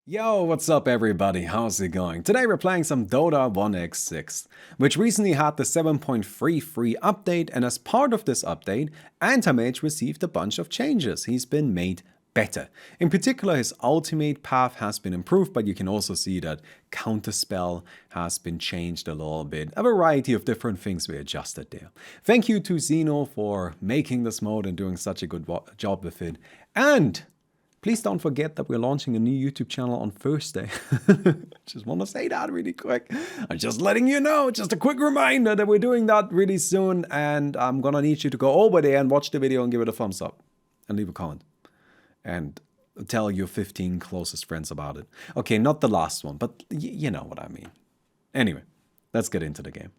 Yo, what's up everybody, how's it going? Today we're playing some Dota 1x6, which recently had the 7.33 update, and as part of this update, Anti-Mage received a bunch of changes. He's been made better. In particular, his ultimate path has been improved, but you can also see that counterspell has been changed a little bit. A variety of different things we adjusted there. Thank you to Zeno for making this mode and doing such a good job with it. And please don't forget that we're launching a new YouTube channel on Thursday. Just want to say that really quick. I'm just letting you know, just a quick reminder that we're doing that really soon. And I'm going to need you to go over there and watch the video and give it a thumbs up. And leave a comment. And tell your 15 closest friends about it. Okay, not the last one, but you know what I mean. Anyway, let's get into the game.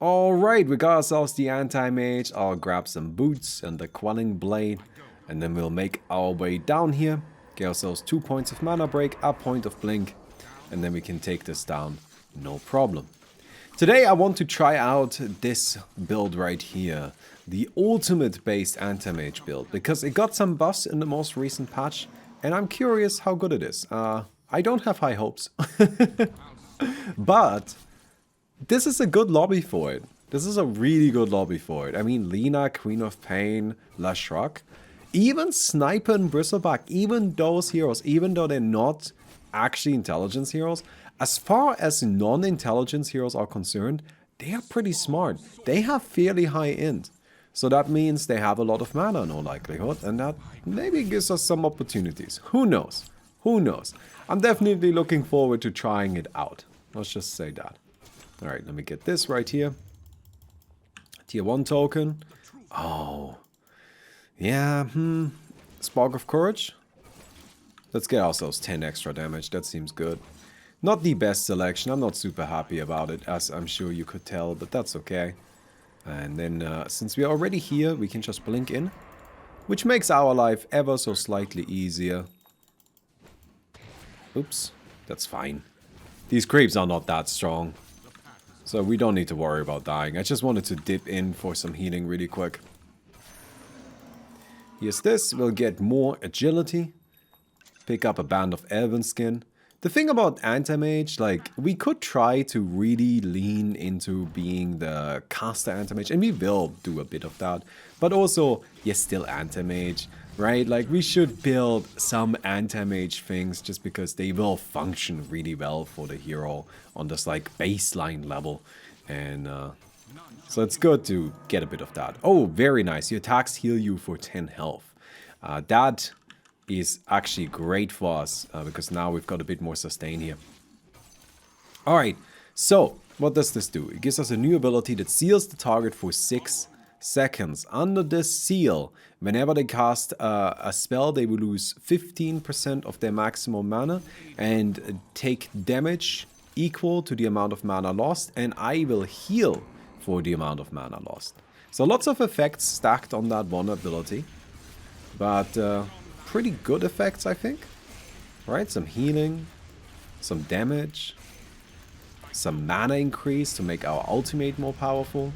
Alright, we got ourselves the Anti-Mage. I'll grab some boots and the Quelling Blade. And then we'll make our way down here, get ourselves 2 points of mana break, a point of blink, and then we can take this down, no problem. Today I want to try out this build right here, the ultimate based anti-mage build, because it got some buffs in the most recent patch, and I'm curious how good it is. I don't have high hopes, but this is a good lobby for it. This is a really good lobby for it. I mean, Lina, Queen of Pain, Lashruck. Even Sniper and Bristleback, even those heroes, even though they're not actually intelligence heroes, as far as non-intelligence heroes are concerned, they are pretty smart. They have fairly high int. So that means they have a lot of mana in all likelihood, and that maybe gives us some opportunities. Who knows? Who knows? I'm definitely looking forward to trying it out. Let's just say that. Alright, let me get this right here. Tier 1 token. Oh. Yeah, Spark of Courage. Let's get ourselves 10 extra damage, that seems good. Not the best selection, I'm not super happy about it, as I'm sure you could tell, but that's okay. And then, since we are already here, we can just blink in, which makes our life ever so slightly easier. Oops, that's fine. These creeps are not that strong, so we don't need to worry about dying. I just wanted to dip in for some healing really quick. Here's this, we'll get more agility, pick up a band of elven skin. The thing about Anti-Mage, like, we could try to really lean into being the caster Anti-Mage, and we will do a bit of that, but also, you're still Anti-Mage, right? Like, we should build some Anti-Mage things just because they will function really well for the hero on this, like, baseline level, and, so it's good to get a bit of that. Oh, very nice. Your attacks heal you for 10 health. That is actually great for us because now we've got a bit more sustain here. Alright, so what does this do? It gives us a new ability that seals the target for 6 seconds. Under this seal, whenever they cast a spell, they will lose 15% of their maximum mana and take damage equal to the amount of mana lost, and I will heal for the amount of mana lost. So lots of effects stacked on that one ability, but pretty good effects, I think. Right, some healing, some damage, some mana increase to make our ultimate more powerful.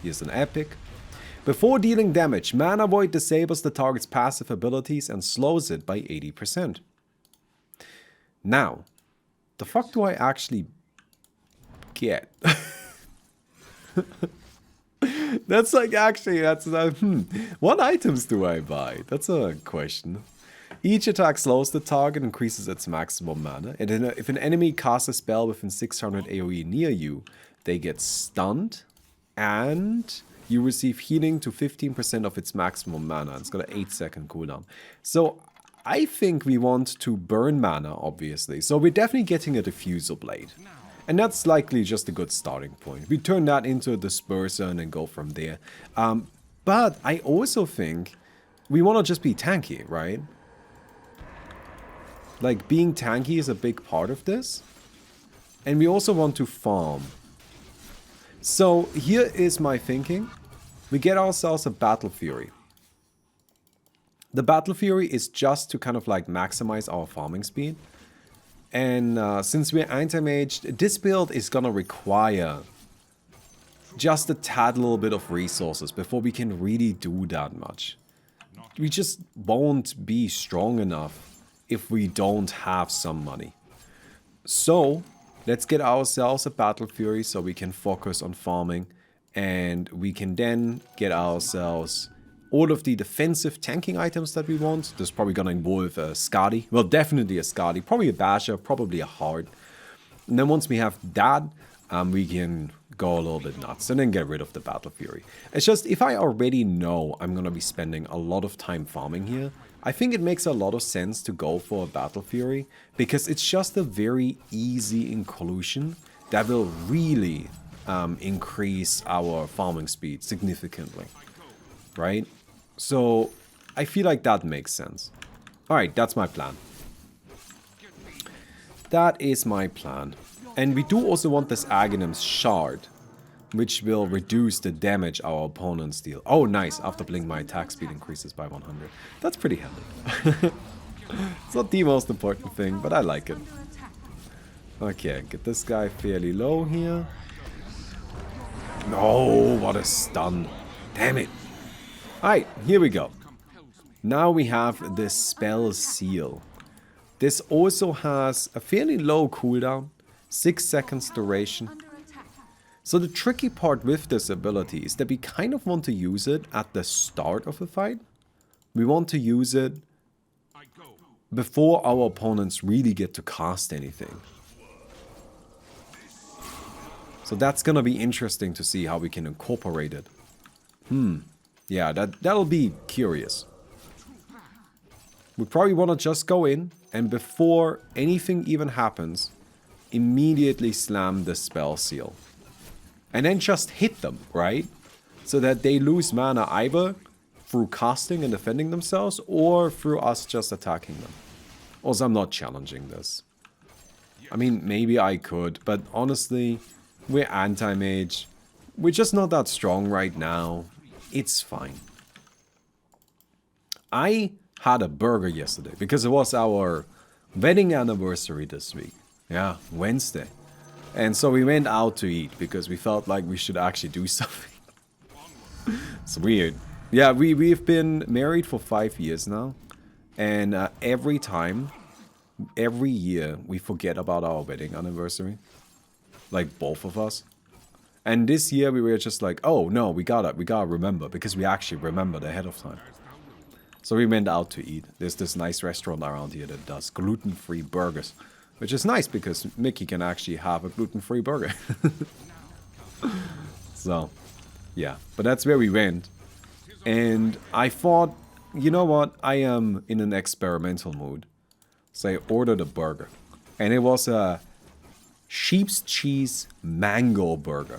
Here's an epic. Before dealing damage, Mana Void disables the target's passive abilities and slows it by 80%. Now, the fuck do I actually get? That's like, actually, that's what items do I buy? That's a question. Each attack slows the target, increases its maximum mana, and if an enemy casts a spell within 600 AoE near you, they get stunned, and you receive healing to 15% of its maximum mana. It's got an 8-second cooldown. So I think we want to burn mana, obviously. So we're definitely getting a Diffusal Blade. And that's likely just a good starting point. We turn that into a Disperser and then go from there. But I also think we want to just be tanky, right? Like, being tanky is a big part of this. And we also want to farm. So here is my thinking. We get ourselves a Battle Fury. The Battle Fury is just to kind of like maximize our farming speed. And since we're Anti-Mage, this build is gonna require just a tad little bit of resources before we can really do that much. We just won't be strong enough if we don't have some money. So let's get ourselves a Battle Fury so we can focus on farming, and we can then get ourselves all of the defensive tanking items that we want. This is probably going to involve a Skadi. Well, definitely a Skadi, probably a Basher, probably a Hard. And then once we have that, we can go a little bit nuts and then get rid of the Battle Fury. It's just, if I already know I'm going to be spending a lot of time farming here, I think it makes a lot of sense to go for a Battle Fury, because it's just a very easy inclusion that will really increase our farming speed significantly, right? So I feel like that makes sense. Alright, that's my plan. That is my plan. And we do also want this Aghanim's Shard, which will reduce the damage our opponents deal. Oh, nice. After blink, my attack speed increases by 100. That's pretty handy. It's not the most important thing, but I like it. Okay, get this guy fairly low here. No, what a stun. Damn it. Alright, here we go. Now we have the Spell Seal. This also has a fairly low cooldown. 6 seconds duration. So the tricky part with this ability is that we kind of want to use it at the start of the fight. We want to use it before our opponents really get to cast anything. So that's gonna be interesting to see how we can incorporate it. Yeah, that'll be curious. We probably want to just go in and before anything even happens, immediately slam the Spell Seal. And then just hit them, right? So that they lose mana either through casting and defending themselves or through us just attacking them. Also, I'm not challenging this. I mean, maybe I could, but honestly, we're Anti-Mage. We're just not that strong right now. It's fine. I had a burger yesterday because it was our wedding anniversary this week. Yeah, Wednesday. And so we went out to eat because we felt like we should actually do something. It's weird. Yeah, we've been married for 5 years now. And every year, we forget about our wedding anniversary. Like, both of us. And this year, we were just like, oh, no, we gotta remember. Because we actually remembered ahead of time. So we went out to eat. There's this nice restaurant around here that does gluten-free burgers. Which is nice because Mickey can actually have a gluten-free burger. So, yeah. But that's where we went. And I thought, you know what? I am in an experimental mood. So I ordered a burger. And it was a sheep's cheese mango burger.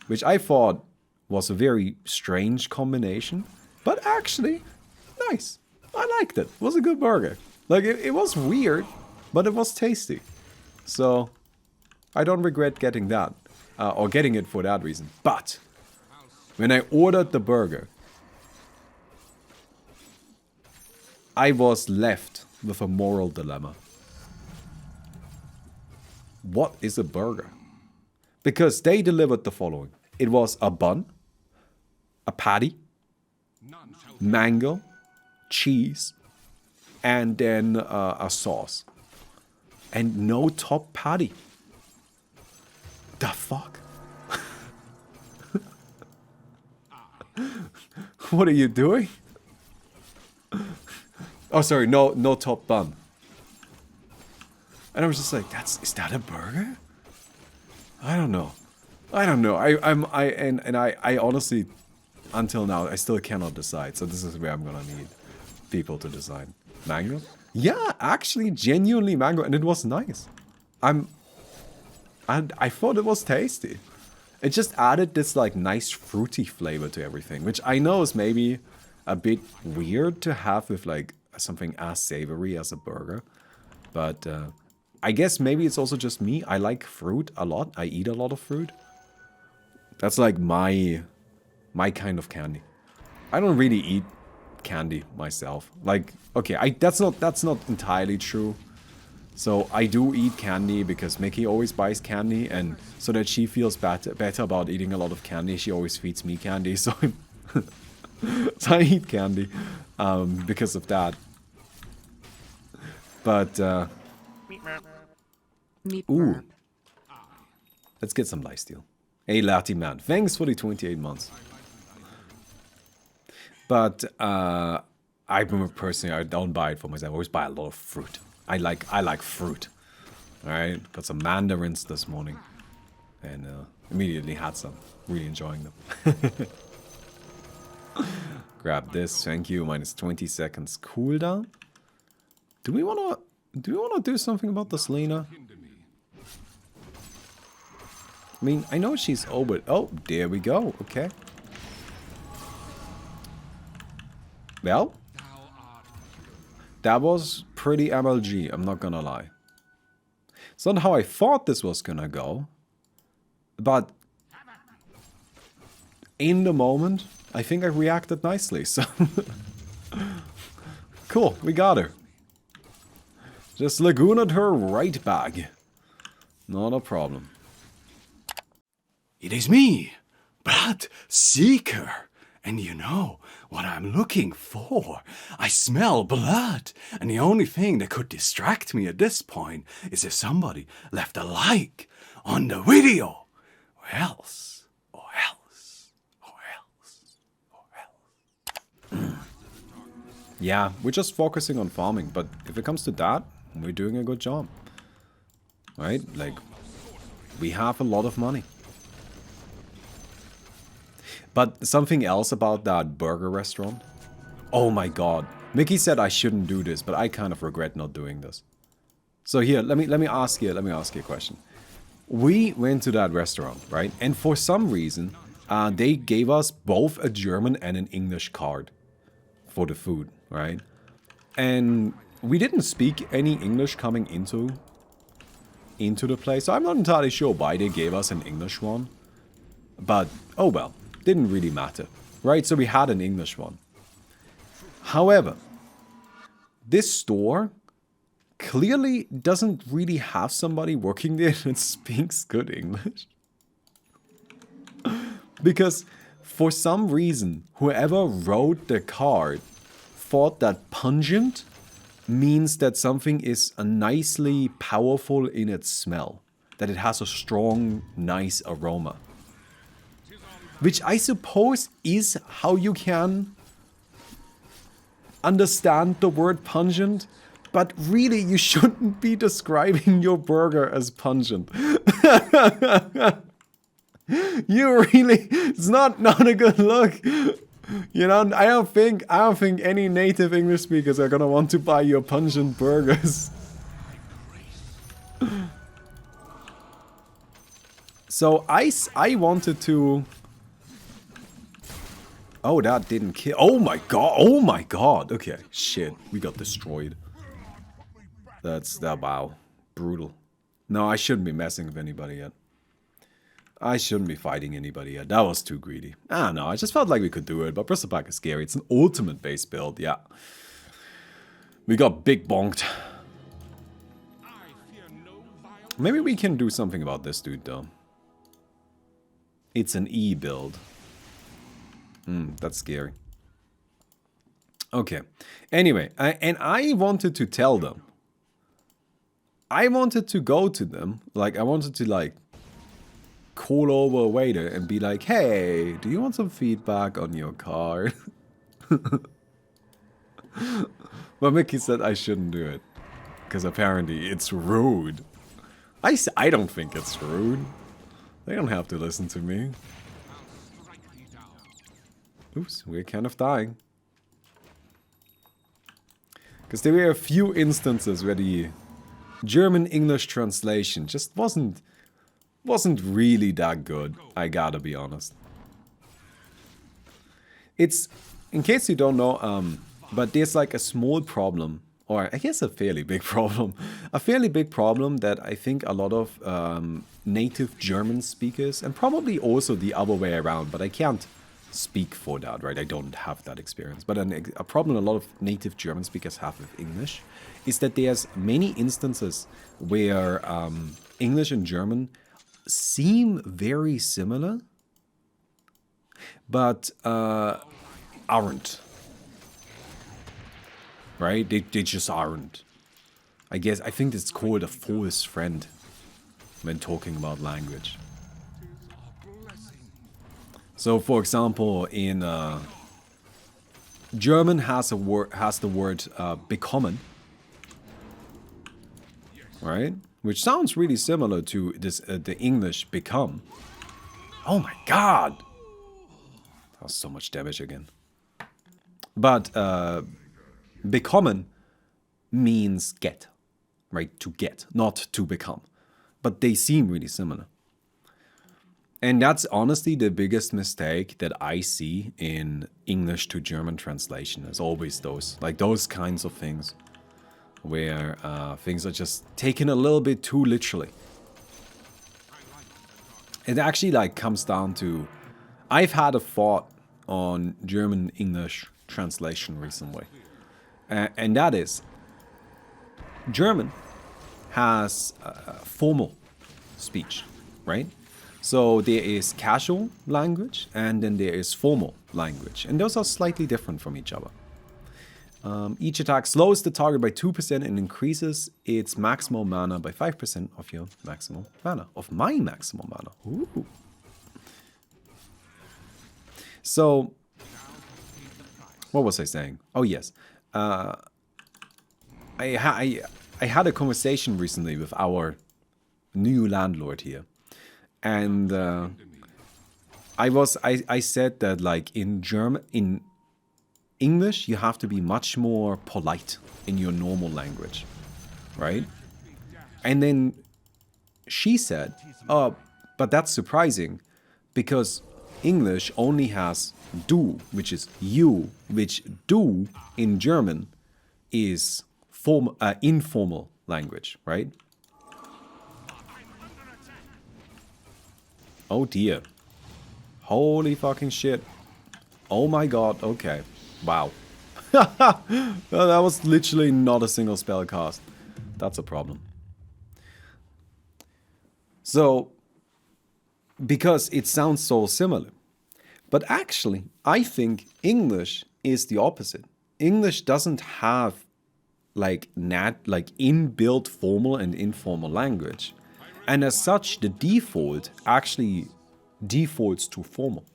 Which I thought was a very strange combination. But actually, nice. I liked it. It was a good burger. Like, it was weird. But it was tasty. So, I don't regret getting that. Or getting it for that reason. But, when I ordered the burger, I was left with a moral dilemma. What is a burger? Because they delivered the following. It was a bun, a patty, mango, cheese, and then a sauce. And no top patty. The fuck? What are you doing? Oh, sorry, no top bun. And I was just like, is that a burger? I don't know. I honestly, until now, I still cannot decide. So this is where I'm gonna need people to decide. Mango? Yeah, actually, genuinely mango, and it was nice. I thought it was tasty. It just added this like nice fruity flavor to everything, which I know is maybe a bit weird to have with like something as savory as a burger. But I guess maybe it's also just me. I like fruit a lot. I eat a lot of fruit. That's like my kind of candy. I don't really eat candy myself. Like, okay, that's not entirely true. So I do eat candy because Mickey always buys candy, and so that she feels better about eating a lot of candy, she always feeds me candy. So, so I eat candy because of that. But, Meep. ooh. Let's get some lifesteal. Hey, Lati man, thanks for the 28 months. But, I remember personally, I don't buy it for myself. I always buy a lot of fruit. I like fruit. Alright, got some mandarins this morning. And, immediately had some. Really enjoying them. Grab this, thank you. Minus 20 seconds cooldown. Do we wanna do something about the Selena? I mean, I know she's over. Oh, there we go. Okay. Well, that was pretty MLG, I'm not gonna lie. It's not how I thought this was gonna go, but in the moment, I think I reacted nicely, so... Cool, we got her. Just Lagooned her right back. Not a problem. It is me, Blood Seeker. And you know what I'm looking for. I smell blood. And the only thing that could distract me at this point is if somebody left a like on the video. Or else. Yeah, we're just focusing on farming, but if it comes to that, we're doing a good job. Right? Like, we have a lot of money. But something else about that burger restaurant. Oh my god. Mickey said I shouldn't do this, but I kind of regret not doing this. So here, let me ask you a question. We went to that restaurant, right? And for some reason, they gave us both a German and an English card for the food, right? And we didn't speak any English coming into the place. So I'm not entirely sure why they gave us an English one. But, oh well. Didn't really matter, right? So we had an English one. However, this store clearly doesn't really have somebody working there that speaks good English. Because for some reason, whoever wrote the card thought that pungent means that something is nicely powerful in its smell. That it has a strong, nice aroma. Which I suppose is how you can understand the word pungent. But really, you shouldn't be describing your burger as pungent. You really, it's not a good look. You know, I don't think any native English speakers are gonna want to buy your pungent burgers. So I wanted to... Oh, that didn't kill. Oh my god. Oh my god. Okay. Shit. We got destroyed. That's that. Wow. Brutal. No, I shouldn't be messing with anybody yet. I shouldn't be fighting anybody yet. That was too greedy. I don't know. I just felt like we could do it. But Bristol Pack is scary. It's an ultimate base build. Yeah. We got big bonked. Maybe we can do something about this dude, though. It's an E build. That's scary. Okay. Anyway, I wanted to tell them. I wanted to go to them. Like, I wanted to, like, call over a waiter and be like, hey, do you want some feedback on your card? But Mickey said I shouldn't do it. Because apparently it's rude. I don't think it's rude. They don't have to listen to me. Oops, we're kind of dying. Because there were a few instances where the German-English translation just wasn't really that good, I gotta be honest. It's, in case you don't know, but there's like a small problem, or I guess a fairly big problem. A fairly big problem that I think a lot of native German speakers, and probably also the other way around, but I can't speak for that, right? I don't have that experience. But a problem a lot of native German speakers have with English is that there's many instances where English and German seem very similar, but aren't. Right? They just aren't. I think it's called a false friend when talking about language. So, for example, in German has the word bekommen, right? Which sounds really similar to this the English become. Oh my god! That was so much damage again. But bekommen means get, right? To get, not to become. But they seem really similar. And that's honestly the biggest mistake that I see in English to German translation. Is always those kinds of things. Where things are just taken a little bit too literally. It actually like comes down to... I've had a thought on German-English translation recently. And that is... German has formal speech, right? So there is casual language and then there is formal language. And those are slightly different from each other. Each attack slows the target by 2% and increases its maximal mana by 5% of your maximal mana. Of my maximal mana. Ooh. So, what was I saying? Oh yes. I had a conversation recently with our new landlord here. And I said that like in English, you have to be much more polite in your normal language, right? And then she said, oh, but that's surprising because English only has du, which is you, which du in German is informal language, right? Oh dear. Holy fucking shit. Oh my god, okay. Wow. That was literally not a single spell cast. That's a problem. So, because it sounds so similar. But actually, I think English is the opposite. English doesn't have like inbuilt formal and informal language. And as such, the default actually defaults to formal.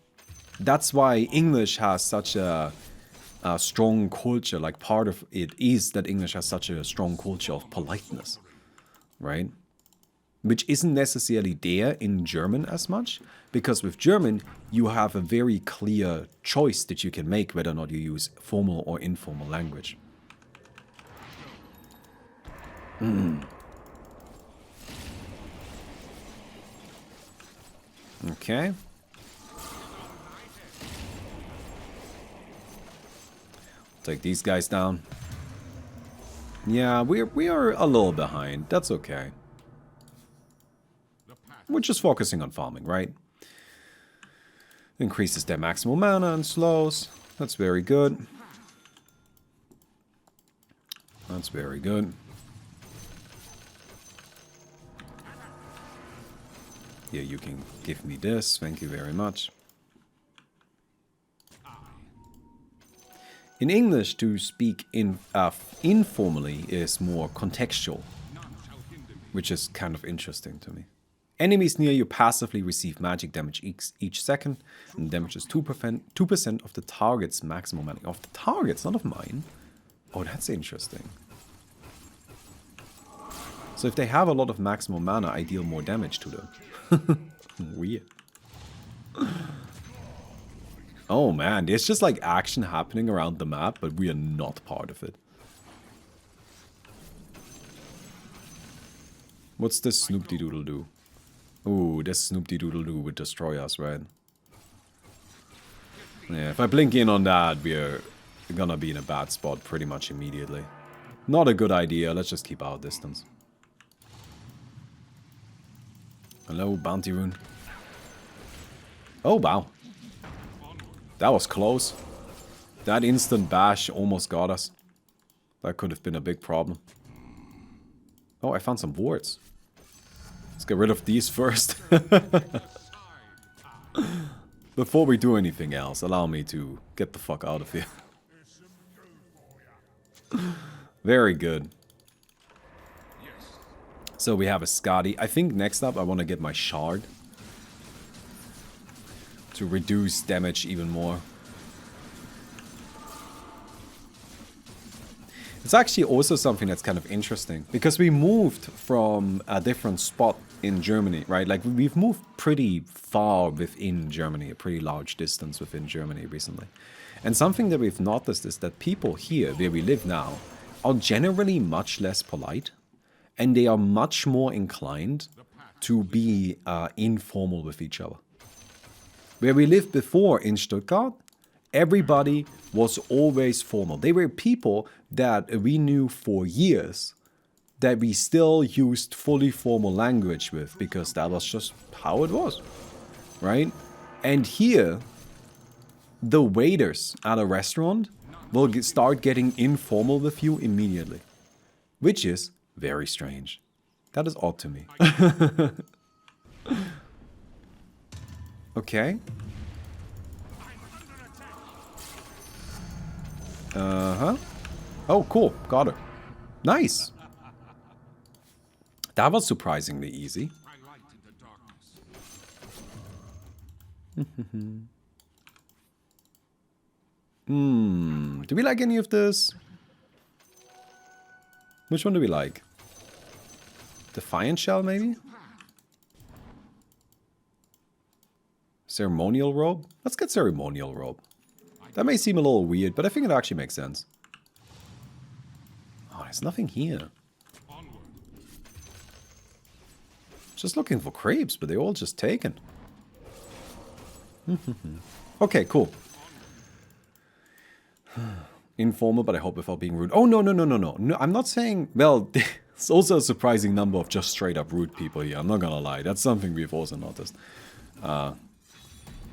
That's why English has such a strong culture, like part of it is that English has such a strong culture of politeness, right? Which isn't necessarily there in German as much, because with German, you have a very clear choice that you can make whether or not you use formal or informal language. Okay. Take these guys down. Yeah, we are a little behind. That's okay. We're just focusing on farming, right? Increases their maximal mana and slows. That's very good. That's very good. Yeah, you can give me this. Thank you very much. In English, to speak informally is more contextual, which is kind of interesting to me. Enemies near you passively receive magic damage each second, and damages 2% of the target's maximum mana. Of the target's, not of mine. Oh, that's interesting. So if they have a lot of maximal mana, I deal more damage to them. Weird. Oh man, there's just like action happening around the map, but we are not part of it. What's this Snoop-de-Doodle do? Ooh, this Snoop-de-Doodle-doo would destroy us, right? Yeah, if I blink in on that, we're gonna be in a bad spot pretty much immediately. Not a good idea, let's just keep our distance. Hello, Bounty Rune. Oh, wow. That was close. That instant bash almost got us. That could have been a big problem. Oh, I found some wards. Let's get rid of these first. Before we do anything else, allow me to get the fuck out of here. Very good. So we have a Skadi. I think next up I want to get my Shard. To reduce damage even more. It's actually also something that's kind of interesting. Because we moved from a different spot in Germany, right? Like, we've moved pretty far within Germany. A pretty large distance within Germany recently. And something that we've noticed is that people here, where we live now, are generally much less polite. And they are much more inclined to be informal with each other. Where we lived before in Stuttgart, everybody was always formal. They were people that we knew for years that we still used fully formal language with because that was just how it was, right? And here, the waiters at a restaurant will start getting informal with you immediately, which is very strange. That is odd to me. Okay. Uh-huh. Oh, cool. Got her. Nice. That was surprisingly easy. Do we like any of this? Which one do we like? Defiant Shell, maybe? Ceremonial Robe? Let's get Ceremonial Robe. That may seem a little weird, but I think it actually makes sense. Oh, there's nothing here. Just looking for creeps, but they're all just taken. Okay, cool. Informal, but I hope without being rude. Oh, no, no, no, no, no. No, I'm not saying... Well, it's also a surprising number of just straight up rude people here. I'm not gonna lie. That's something we've also noticed.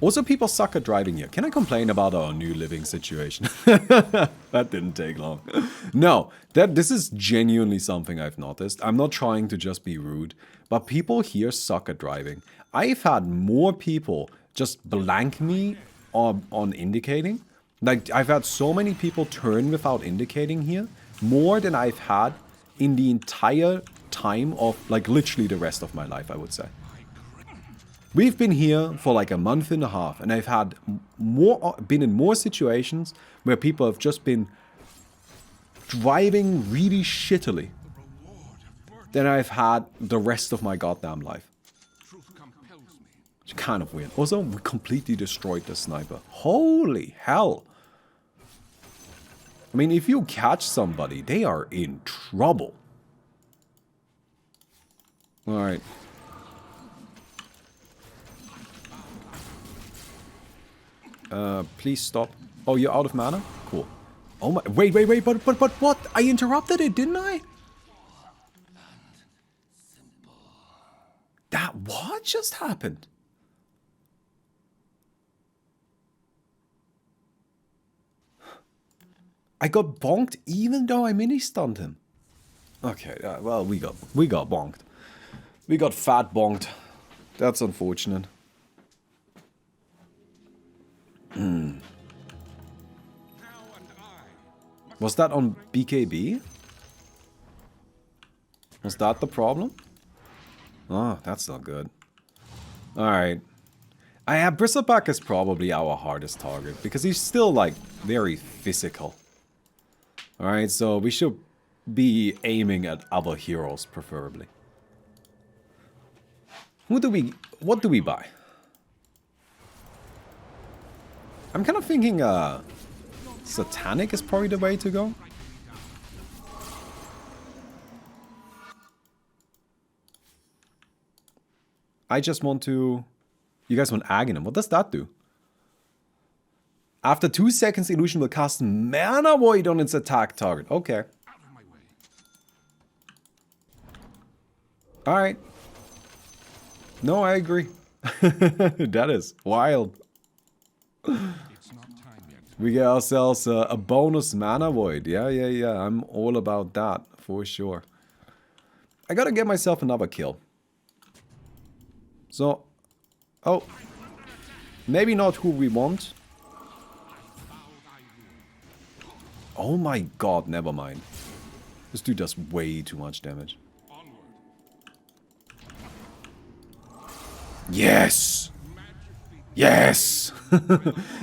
Also, people suck at driving here. Can I complain about our new living situation? That didn't take long. No, this is genuinely something I've noticed. I'm not trying to just be rude, but people here suck at driving. I've had more people just blank me on indicating. Like, I've had so many people turn without indicating here, more than I've had in the entire time of, like, literally the rest of my life, I would say. We've been here for like a month and a half, and I've had been in more situations where people have just been driving really shittily than I've had the rest of my goddamn life. It's kind of weird. Also, we completely destroyed the sniper. Holy hell. I mean, if you catch somebody, they are in trouble. Alright. Please stop. Oh, you're out of mana? Cool. Oh my... Wait, but what? I interrupted it, didn't I? That... What just happened? I got bonked even though I mini-stunned him. Okay, well, we got bonked. We got fat bonked. That's unfortunate. Was that on BKB? Was that the problem? Oh, that's not good. Alright. Bristleback is probably our hardest target, because he's still, like, very physical. Alright, so we should be aiming at other heroes, preferably. What do we buy? I'm kind of thinking, Satanic is probably the way to go. I just want to... You guys want Aghanim. What does that do? After 2 seconds, Illusion will cast Mana Void on its attack target. Okay. Alright. No, I agree. That is wild. We get ourselves a bonus Mana Void. Yeah. I'm all about that, for sure. I gotta get myself another kill. So... Oh. Maybe not who we want. Oh my god, never mind. This dude does way too much damage. Yes! Yes!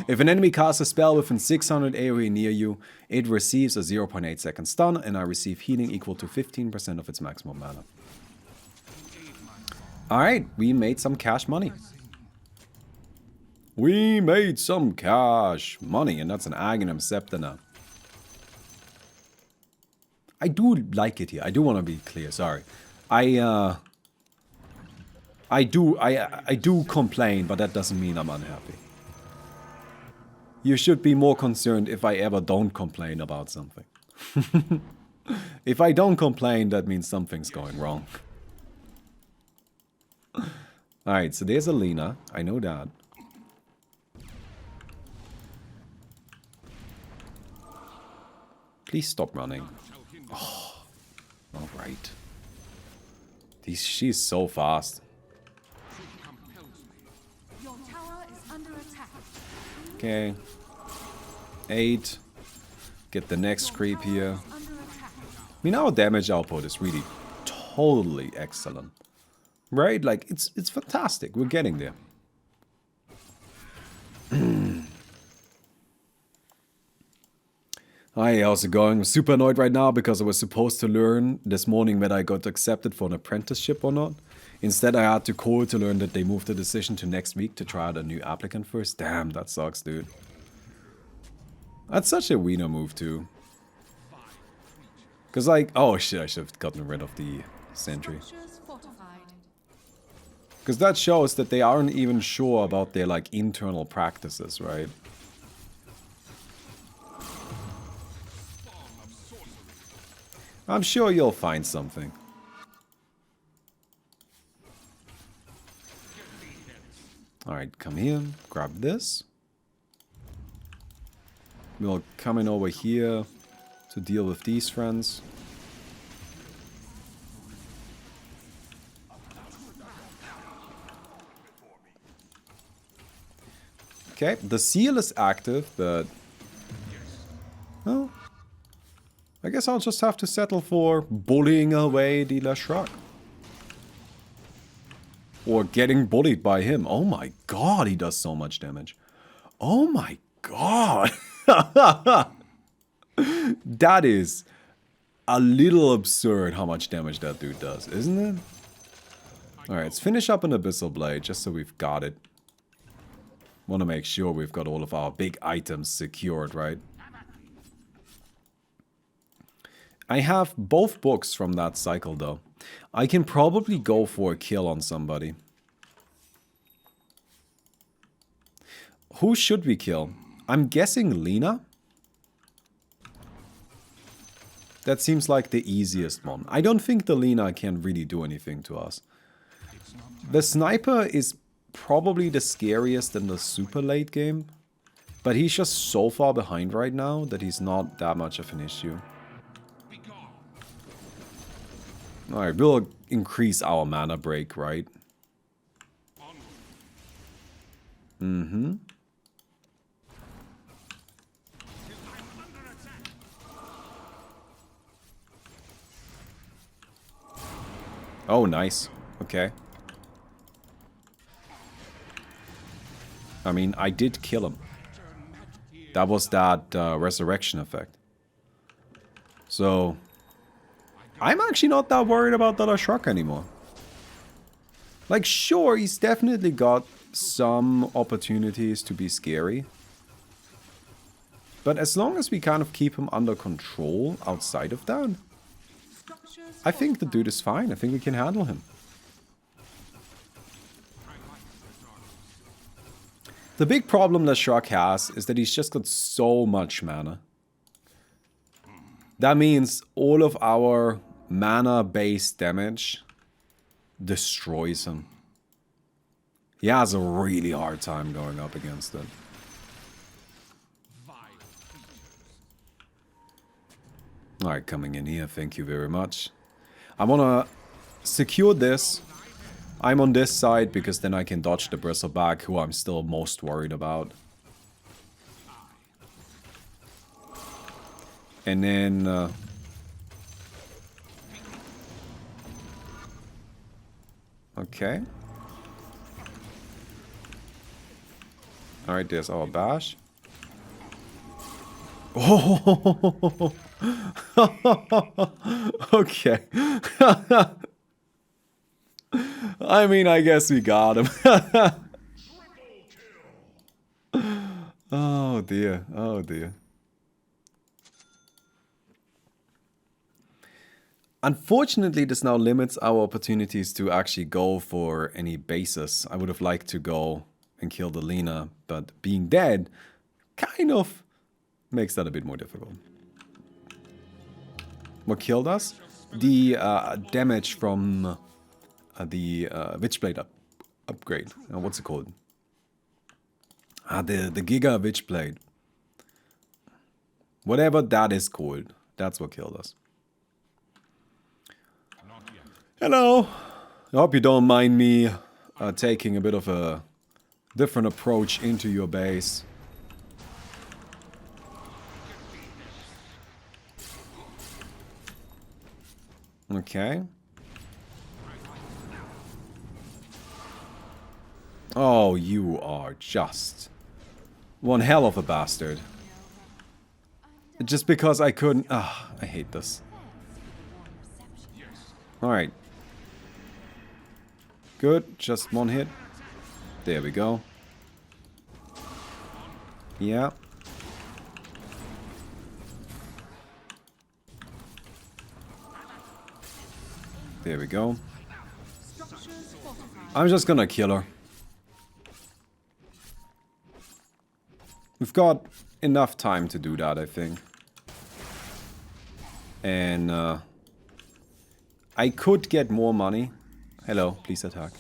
If an enemy casts a spell within 600 AoE near you, it receives a 0.8 second stun, and I receive healing equal to 15% of its maximum mana. Alright, we made some cash money. We made some cash money, and that's an Aghanim Scepter now. I do like it here. I do want to be clear, sorry. I do complain, but that doesn't mean I'm unhappy. You should be more concerned if I ever don't complain about something. If I don't complain, that means something's going wrong. Alright, so there's Alina. I know that. Please stop running. Oh, alright. She's so fast. Okay. 8. Get the next creep here. I mean, our damage output is really totally excellent. Right? Like, it's fantastic. We're getting there. Hi, how's it going? I'm super annoyed right now because I was supposed to learn this morning whether I got accepted for an apprenticeship or not. Instead, I had to call to learn that they moved the decision to next week to try out a new applicant first. Damn, that sucks, dude. That's such a wiener move, too. Because, like, oh shit, I should have gotten rid of the sentry. Because that shows that they aren't even sure about their, like, internal practices, right? I'm sure you'll find something. Alright, come here, grab this. We'll come in over here to deal with these friends. Okay, the seal is active, but... well, I guess I'll just have to settle for bullying away the Leshrac. Or getting bullied by him. Oh my god, he does so much damage. Oh my god. That is a little absurd how much damage that dude does, isn't it? Alright, let's finish up an Abyssal Blade just so we've got it. Want to make sure we've got all of our big items secured, right? I have both books from that cycle, though. I can probably go for a kill on somebody. Who should we kill? I'm guessing Lina? That seems like the easiest one. I don't think the Lina can really do anything to us. The Sniper is probably the scariest in the super late game. But he's just so far behind right now that he's not that much of an issue. Alright, we'll increase our mana break, right? Mm-hmm. Oh, nice. Okay. I mean, I did kill him. That was that resurrection effect. So... I'm actually not that worried about the Leshrac anymore. Like, sure, he's definitely got some opportunities to be scary. But as long as we kind of keep him under control outside of that, I think the dude is fine. I think we can handle him. The big problem Leshrac has is that he's just got so much mana. That means all of our mana-based damage destroys him. He has a really hard time going up against it. Alright, coming in here, thank you very much. I wanna secure this. I'm on this side because then I can dodge the Bristleback, who I'm still most worried about. And then... okay. Alright, there's our bash. Oh! Okay. I mean, I guess we got him. Oh dear, oh dear. Unfortunately, this now limits our opportunities to actually go for any bases. I would have liked to go and kill the Lina, but being dead kind of makes that a bit more difficult. What killed us? The damage from the Witchblade upgrade. What's it called? The Giga Witchblade. Whatever that is called. That's what killed us. Hello. I hope you don't mind me taking a bit of a different approach into your base. Okay. Oh, you are just one hell of a bastard. Just because I couldn't... Ah, I hate this. Alright. Good, just one hit. There we go. Yeah. There we go. I'm just gonna kill her. We've got enough time to do that, I think. And I could get more money. Hello, please attack.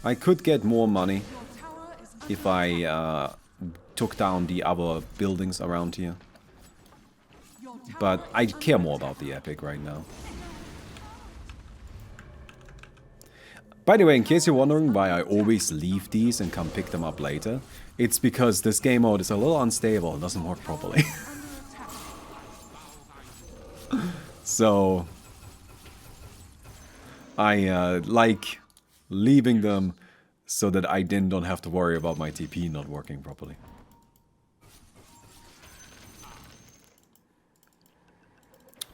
I could get more money if I took down the other buildings around here. But I care more about the epic right now. By the way, in case you're wondering why I always leave these and come pick them up later, it's because this game mode is a little unstable and doesn't work properly. So I like leaving them so that I then don't have to worry about my TP not working properly.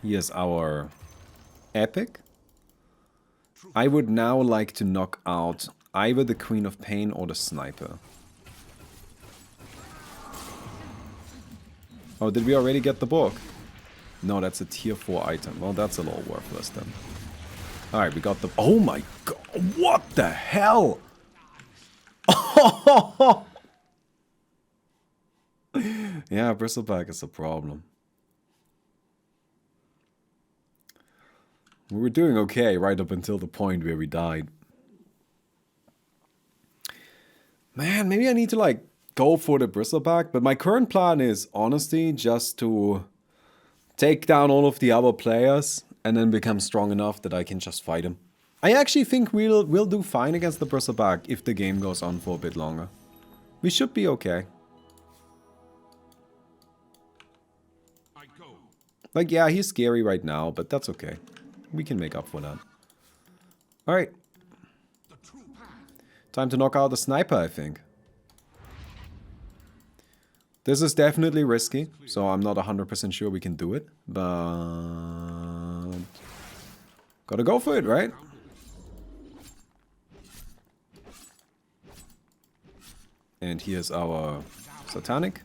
Here's our epic. I would now like to knock out either the Queen of Pain or the Sniper. Oh, did we already get the book? No, that's a tier 4 item. Well, that's a little worthless then. Alright, we got the... Oh my god! What the hell? Yeah, Bristleback is a problem. We were doing okay right up until the point where we died. Man, maybe I need to like go for the Bristleback, but my current plan is honestly just to take down all of the other players and then become strong enough that I can just fight him. I actually think we'll do fine against the Bristleback if the game goes on for a bit longer. We should be okay. Like, yeah, he's scary right now, but that's okay. We can make up for that. Alright. Time to knock out the Sniper, I think. This is definitely risky, so I'm not 100% sure we can do it. But... gotta go for it, right? And here's our Satanic.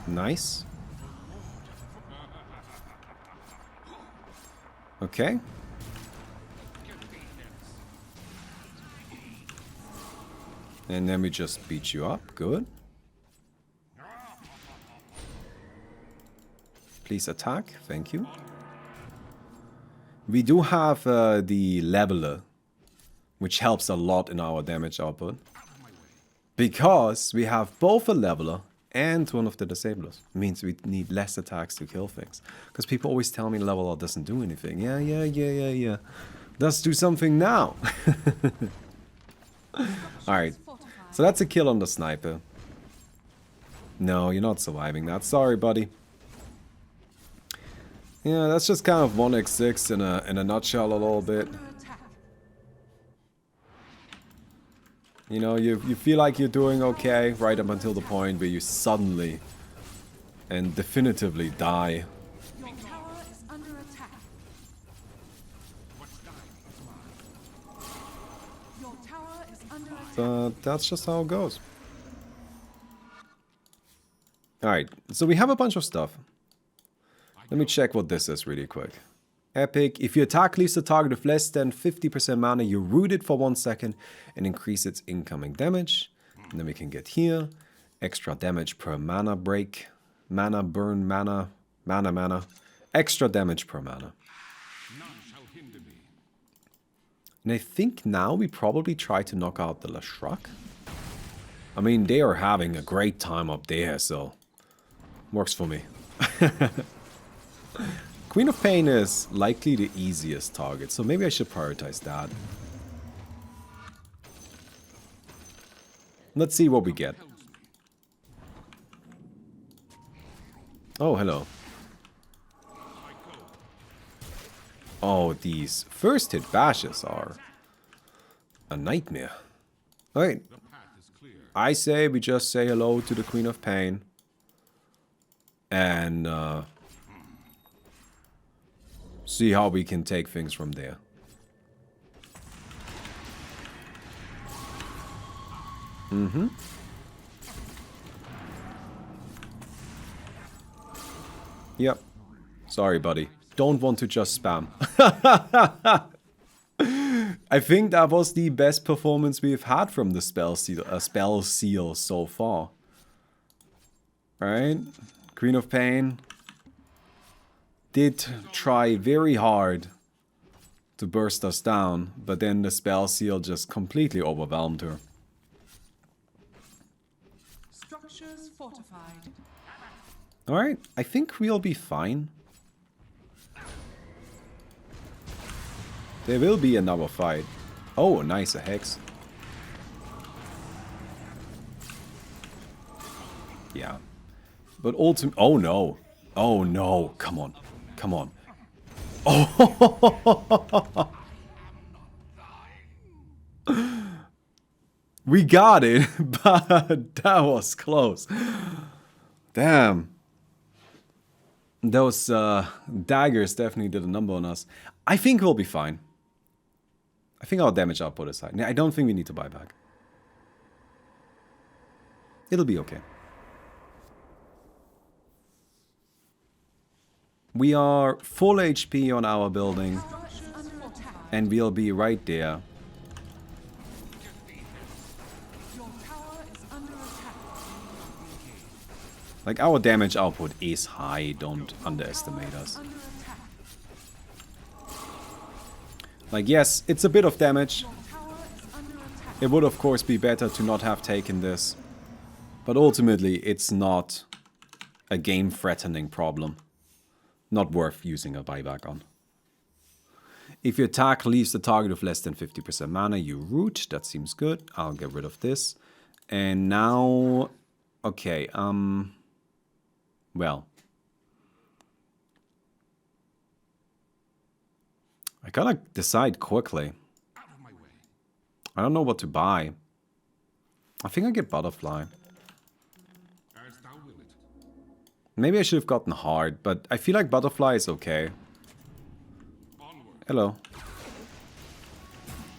Nice. Okay. And then we just beat you up. Good. Please attack. Thank you. We do have the Leveler, which helps a lot in our damage output. Because we have both a Leveler and one of the disablers. Means we need less attacks to kill things. Because people always tell me Leveler doesn't do anything. Yeah. Let's do something now. Alright. So that's a kill on the Sniper. No, you're not surviving that. Sorry, buddy. Yeah, that's just kind of 1x6 in a nutshell a little bit. You know, you feel like you're doing okay right up until the point where you suddenly and definitively die. Your tower is under attack. Your tower is under attack. But that's just how it goes. Alright, so we have a bunch of stuff. Let me check what this is really quick. Epic. If your attack leaves the target with less than 50% mana, you root it for 1 second and increase its incoming damage. And then we can get here. Extra damage per mana break. Mana burn, mana. Extra damage per mana. And I think now we probably try to knock out the Leshrac. I mean, they are having a great time up there, so works for me. Queen of Pain is likely the easiest target, so maybe I should prioritize that. Let's see what we get. Oh, hello. Oh, these first hit bashes are a nightmare. Alright. I say we just say hello to the Queen of Pain. And see how we can take things from there. Yep. Sorry, buddy. Don't want to just spam. I think that was the best performance we've had from the spell seal so far. Alright. Queen of Pain did try very hard to burst us down, but then the spell seal just completely overwhelmed her. Structures fortified. Alright, I think we'll be fine. There will be another fight. Oh, nice, a Hex. Yeah. But ultimately... Oh, no. Oh, no. Come on. Come on. Oh! We got it, but that was close. Damn. Those daggers definitely did a number on us. I think we'll be fine. I think our damage output is high. I don't think we need to buy back. It'll be okay. We are full HP on our building. And we'll be right there. Your tower is under attack. Like, our damage output is high. Don't underestimate us. Under attack. Like, yes, it's a bit of damage. Your tower is under attack. It would, of course, be better to not have taken this. But ultimately, it's not a game-threatening problem. Not worth using a buyback on. If your attack leaves the target with less than 50% mana, you root. That seems good. I'll get rid of this. And now... Okay, well... I gotta decide quickly. I don't know what to buy. I think I get Butterfly. Maybe I should have gotten Heart, but I feel like Butterfly is okay. Hello.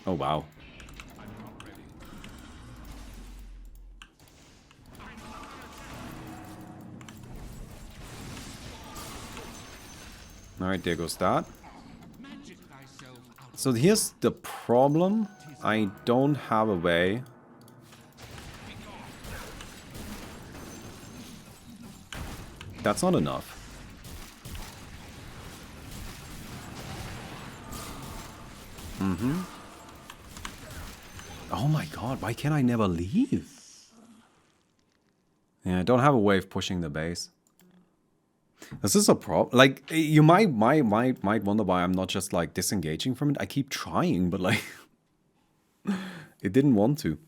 Oh, wow. Alright, there goes that. So here's the problem. I don't have a way. That's not enough. Oh my god, why can't I never leave? Yeah, I don't have a way of pushing the base. This is a problem. Like, you might wonder why I'm not just, like, disengaging from it. I keep trying, but, like... it didn't want to.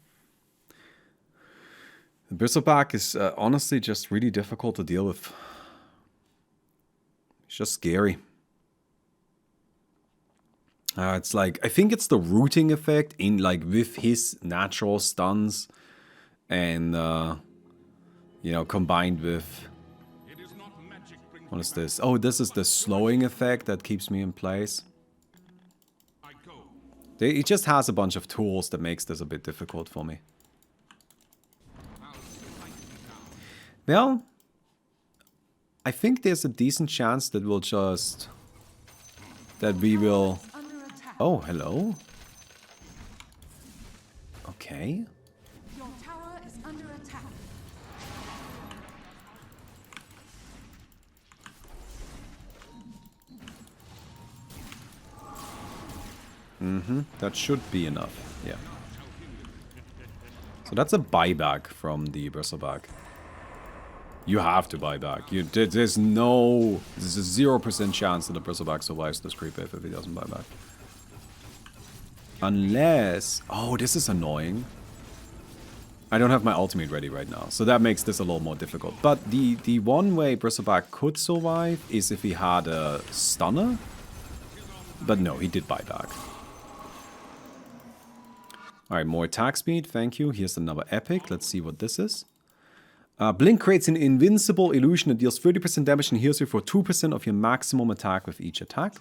The Bristleback is honestly just really difficult to deal with. It's just scary. It's like, I think it's the rooting effect in like with his natural stuns and, you know, combined with, what is this? Oh, this is the slowing effect that keeps me in place. It just has a bunch of tools that makes this a bit difficult for me. Well, I think there's a decent chance that we'll just... that we will... Under attack. Oh, hello? Okay. Your tower is under attack. That should be enough, yeah. So that's a buyback from the bristleback. You have to buy back. There's a 0% chance that the bristleback survives this creep if he doesn't buy back. Unless... Oh, this is annoying. I don't have my ultimate ready right now, so that makes this a little more difficult. But the one way bristleback could survive is if he had a stunner. But no, he did buy back. Alright, more attack speed, thank you. Here's another epic. Let's see what this is. Blink creates an invincible illusion that deals 30% damage and heals you for 2% of your maximum attack with each attack.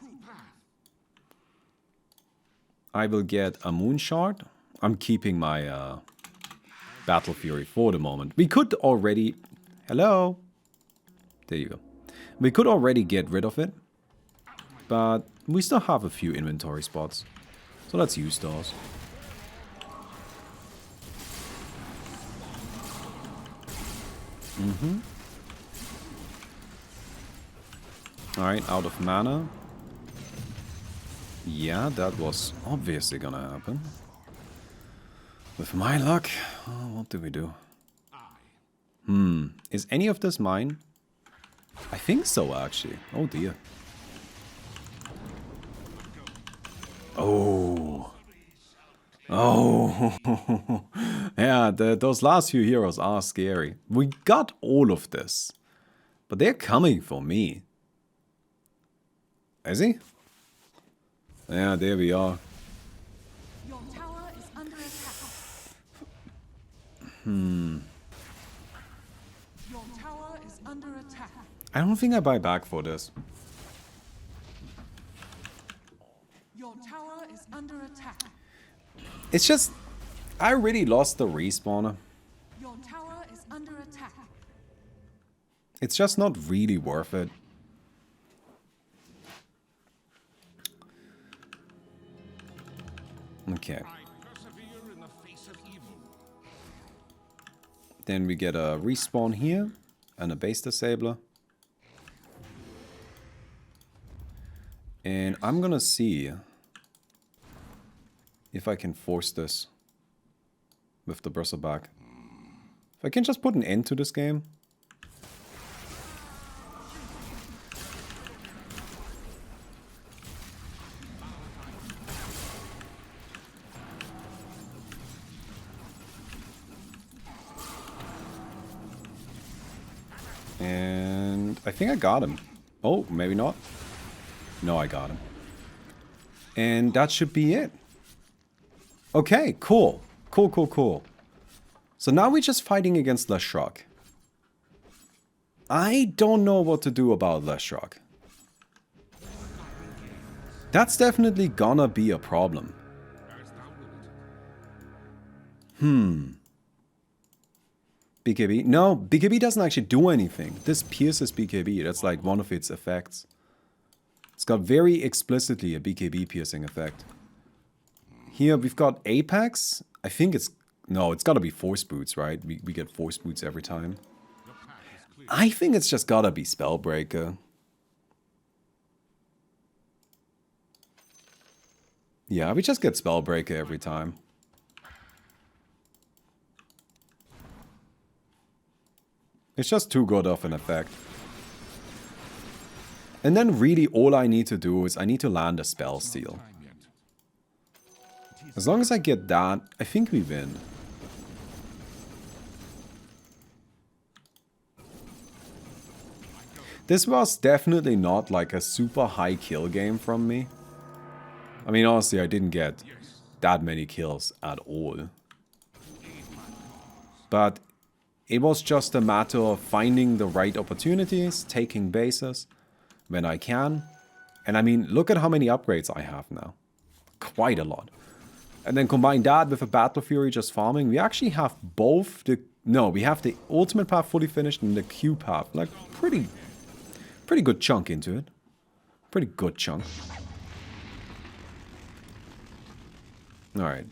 I will get a Moon Shard. I'm keeping my Battle Fury for the moment. We could already... Hello? There you go. We could already get rid of it. But we still have a few inventory spots. So let's use those. Alright, out of mana. Yeah, that was obviously gonna happen. With my luck, what do we do? Is any of this mine? I think so, actually. Oh dear. Oh. Oh. Yeah, those last few heroes are scary. We got all of this. But they're coming for me. Is he? Yeah, there we are. Your tower is under attack. Your tower is under attack. I don't think I buy back for this. Your tower is under attack. It's just... I already lost the respawner. Your tower is under attack. It's just not really worth it. Okay. Then we get a respawn here and a base disabler. And I'm gonna see if I can force this with the bristleback. If I can just put an end to this game. And I think I got him. Oh, maybe not. No, I got him. And that should be it. Okay, cool. Cool, cool, cool. So now we're just fighting against Leshrac. I don't know what to do about Leshrac. That's definitely gonna be a problem. BKB? No, BKB doesn't actually do anything. This pierces BKB. That's like one of its effects. It's got very explicitly a BKB piercing effect. Here we've got Apex. I think it's... No, it's gotta be Force Boots, right? We get Force Boots every time. I think it's just gotta be Spellbreaker. Yeah, we just get Spellbreaker every time. It's just too good of an effect. And then really all I need to do is I need to land a Spell Steal. As long as I get that, I think we win. This was definitely not like a super high kill game from me. I mean, honestly, I didn't get that many kills at all. But it was just a matter of finding the right opportunities, taking bases when I can. And I mean, look at how many upgrades I have now. Quite a lot. And then combine that with a Battle Fury just farming. We actually have both the... No, we have the ultimate path fully finished and the Q path. Like, pretty good chunk into it. Pretty good chunk. Alright.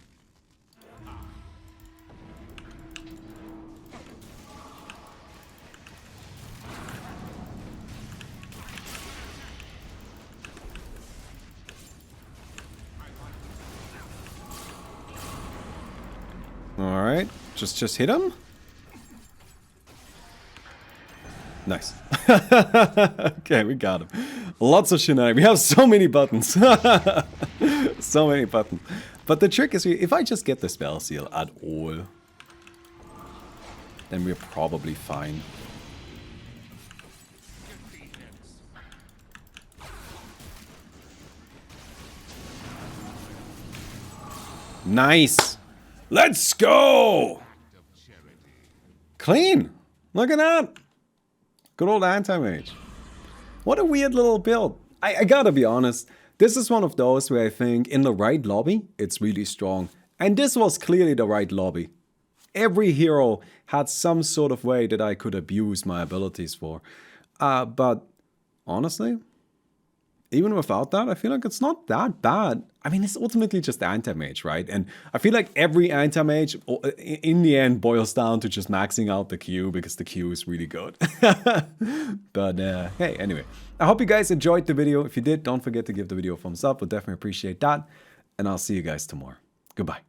Alright, just hit him. Nice. Okay, we got him. Lots of shenanigans. We have so many buttons. So many buttons. But the trick is, if I just get the spell seal at all, then we're probably fine. Nice. Let's go! Clean! Look at that! Good old Anti-Mage. What a weird little build. I gotta be honest, this is one of those where I think in the right lobby, it's really strong. And this was clearly the right lobby. Every hero had some sort of way that I could abuse my abilities for. But honestly, even without that, I feel like it's not that bad. I mean, it's ultimately just Anti-Mage, right? And I feel like every Anti-Mage, in the end, boils down to just maxing out the Q, because the Q is really good. But hey, anyway. I hope you guys enjoyed the video. If you did, don't forget to give the video a thumbs up. We'll definitely appreciate that. And I'll see you guys tomorrow. Goodbye.